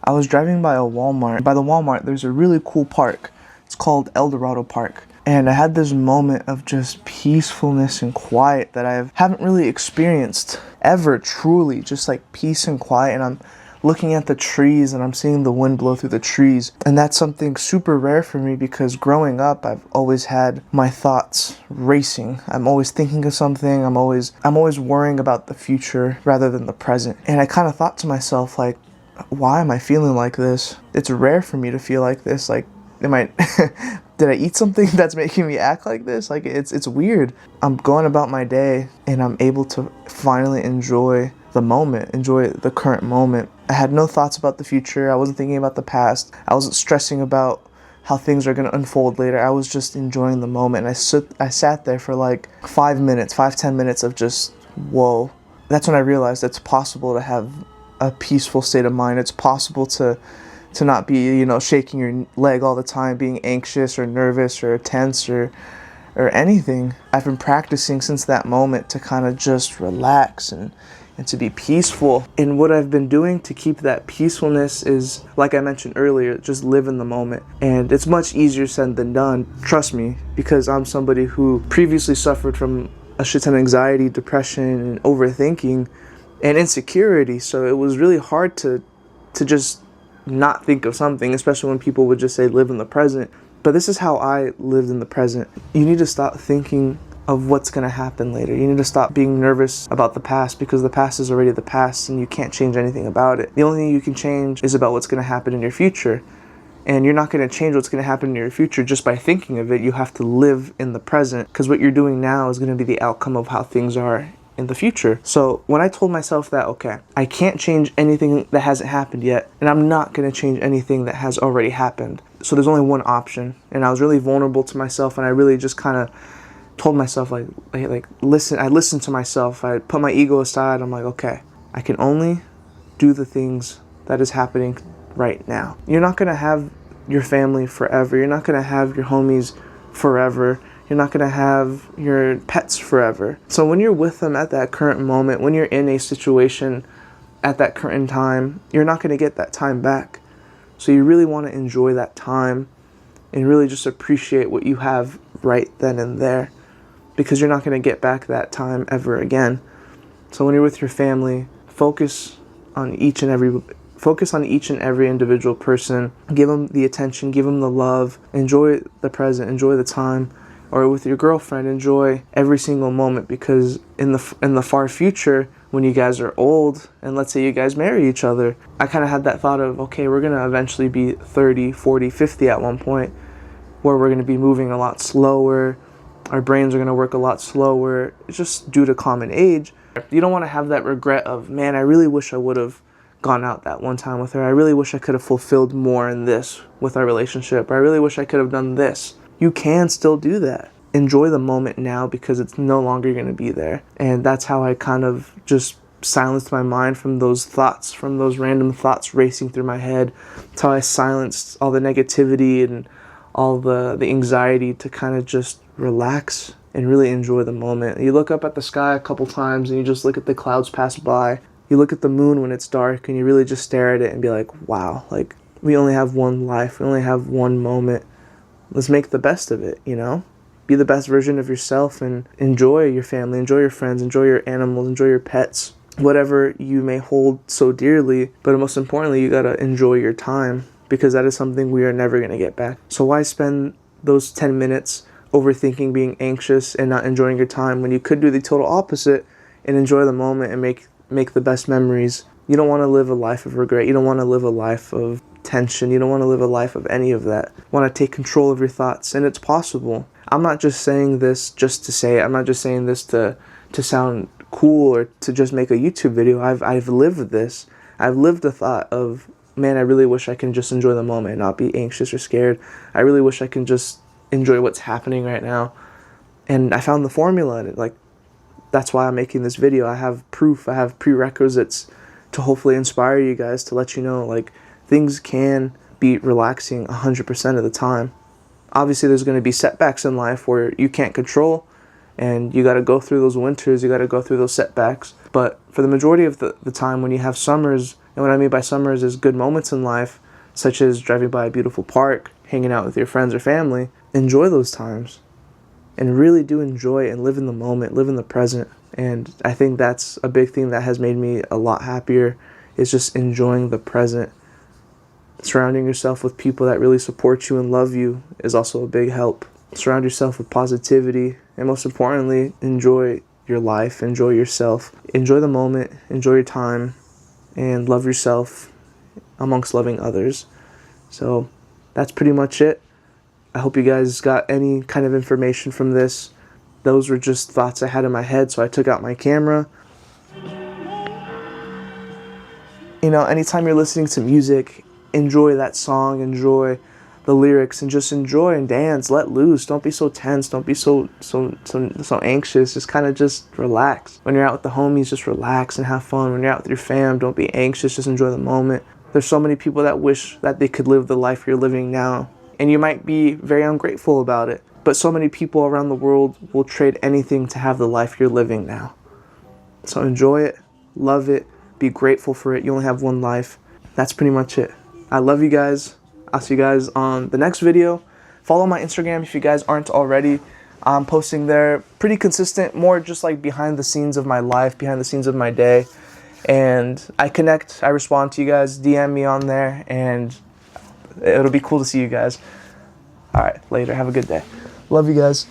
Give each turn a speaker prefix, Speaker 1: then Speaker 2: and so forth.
Speaker 1: I was driving by a Walmart. By the Walmart, there's a really cool park. It's called El Dorado Park. And I had this moment of just peacefulness and quiet that I haven't really experienced ever, truly. Just like peace and quiet. And I'm looking at the trees and I'm seeing the wind blow through the trees. And that's something super rare for me because growing up, I've always had my thoughts racing. I'm always thinking of something. I'm always worrying about the future rather than the present. And I kind of thought to myself, like, why am I feeling like this? It's rare for me to feel like this. Like, did I eat something that's making me act like this? Like, it's weird. I'm going about my day and I'm able to finally enjoy the moment, enjoy the current moment. I had no thoughts about the future. I wasn't thinking about the past. I wasn't stressing about how things are going to unfold later. I was just enjoying the moment. And I sat there for like 10 minutes of just, whoa. That's when I realized it's possible to have a peaceful state of mind. It's possible to not be, shaking your leg all the time, being anxious or nervous or tense or anything. I've been practicing since that moment to kind of just relax and to be peaceful. And what I've been doing to keep that peacefulness is, like I mentioned earlier, just live in the moment. And it's much easier said than done, trust me, because I'm somebody who previously suffered from a shit ton of anxiety, depression, and overthinking and insecurity. So it was really hard to just not think of something, especially when people would just say live in the present. But this is how I lived in the present. You need to stop thinking of what's going to happen later. You need to stop being nervous about the past because the past is already the past and you can't change anything about it. The only thing you can change is about what's going to happen in your future. And you're not going to change what's going to happen in your future just by thinking of it. You have to live in the present because what you're doing now is going to be the outcome of how things are in the future. So when I told myself that, okay, I can't change anything that hasn't happened yet, and I'm not going to change anything that has already happened. So there's only one option. And I was really vulnerable to myself, and I really just kind of told myself, listen. I listened to myself. I put my ego aside. I'm like, okay, I can only do the things that is happening right now. You're not going to have your family forever. You're not going to have your homies forever. You're not going to have your pets forever. So when you're with them at that current moment, when you're in a situation at that current time, you're not going to get that time back. So you really want to enjoy that time and really just appreciate what you have right then and there, because you're not going to get back that time ever again. So when you're with your family, focus on each and every individual person. Give them the attention, give them the love. Enjoy the present, enjoy the time. Or with your girlfriend, enjoy every single moment, because in the far future, when you guys are old, and let's say you guys marry each other, I kind of had that thought of, okay, we're going to eventually be 30, 40, 50 at one point, where we're going to be moving a lot slower. Our brains are going to work a lot slower, just due to common age. You don't want to have that regret of, man, I really wish I would have gone out that one time with her. I really wish I could have fulfilled more in this with our relationship. I really wish I could have done this. You can still do that. Enjoy the moment now because it's no longer going to be there. And that's how I kind of just silenced my mind from those thoughts, from those random thoughts racing through my head. That's how I silenced all the negativity and all the anxiety to kind of just relax and really enjoy the moment. You look up at the sky a couple times and you just look at the clouds pass by. You look at the moon when it's dark and you really just stare at it and be like, wow, like we only have one life. We only have one moment. Let's make the best of it, Be the best version of yourself and enjoy your family, enjoy your friends, enjoy your animals, enjoy your pets, whatever you may hold so dearly. But most importantly, you gotta enjoy your time, because that is something we are never gonna get back. So why spend those 10 minutes overthinking, being anxious, and not enjoying your time when you could do the total opposite and enjoy the moment and make the best memories? You don't want to live a life of regret. You don't want to live a life of tension. You don't want to live a life of any of that. You want to take control of your thoughts, and it's possible. I'm not just saying this just to say it. I'm not just saying this to sound cool or to just make a YouTube video. I've lived this. I've lived the thought of, man, I really wish I can just enjoy the moment and not be anxious or scared. I really wish I can just enjoy what's happening right now. And I found the formula in it. That's why I'm making this video. I have proof. I have prerequisites to hopefully inspire you guys, to let you know, things can be relaxing 100% of the time. Obviously, there's going to be setbacks in life where you can't control, and you got to go through those winters, you got to go through those setbacks. But for the majority of the time, when you have summers And what I mean by summers is good moments in life, such as driving by a beautiful park, hanging out with your friends or family. Enjoy those times. And really do enjoy and live in the moment, live in the present. And I think that's a big thing that has made me a lot happier, is just enjoying the present. Surrounding yourself with people that really support you and love you is also a big help. Surround yourself with positivity, and most importantly, enjoy your life, enjoy yourself. Enjoy the moment, enjoy your time, and love yourself amongst loving others. So that's pretty much it. I hope you guys got any kind of information from this. Those were just thoughts I had in my head, so I took out my camera. You know, anytime you're listening to music, enjoy that song, enjoy the lyrics, and just enjoy and dance, let loose. Don't be so tense, don't be so anxious. Just kind of just relax. When you're out with the homies, just relax and have fun. When you're out with your fam, don't be anxious, just enjoy the moment. There's so many people that wish that they could live the life you're living now, and you might be very ungrateful about it, but so many people around the world will trade anything to have the life you're living now. So enjoy it, love it, be grateful for it. You only have one life. That's pretty much it. I love you guys. I'll see you guys on the next video. Follow my Instagram if you guys aren't already. I'm posting there pretty consistent, more just like behind the scenes of my life, behind the scenes of my day. And I connect, I respond to you guys, DM me on there, and it'll be cool to see you guys. All right, later. Have a good day. Love you guys.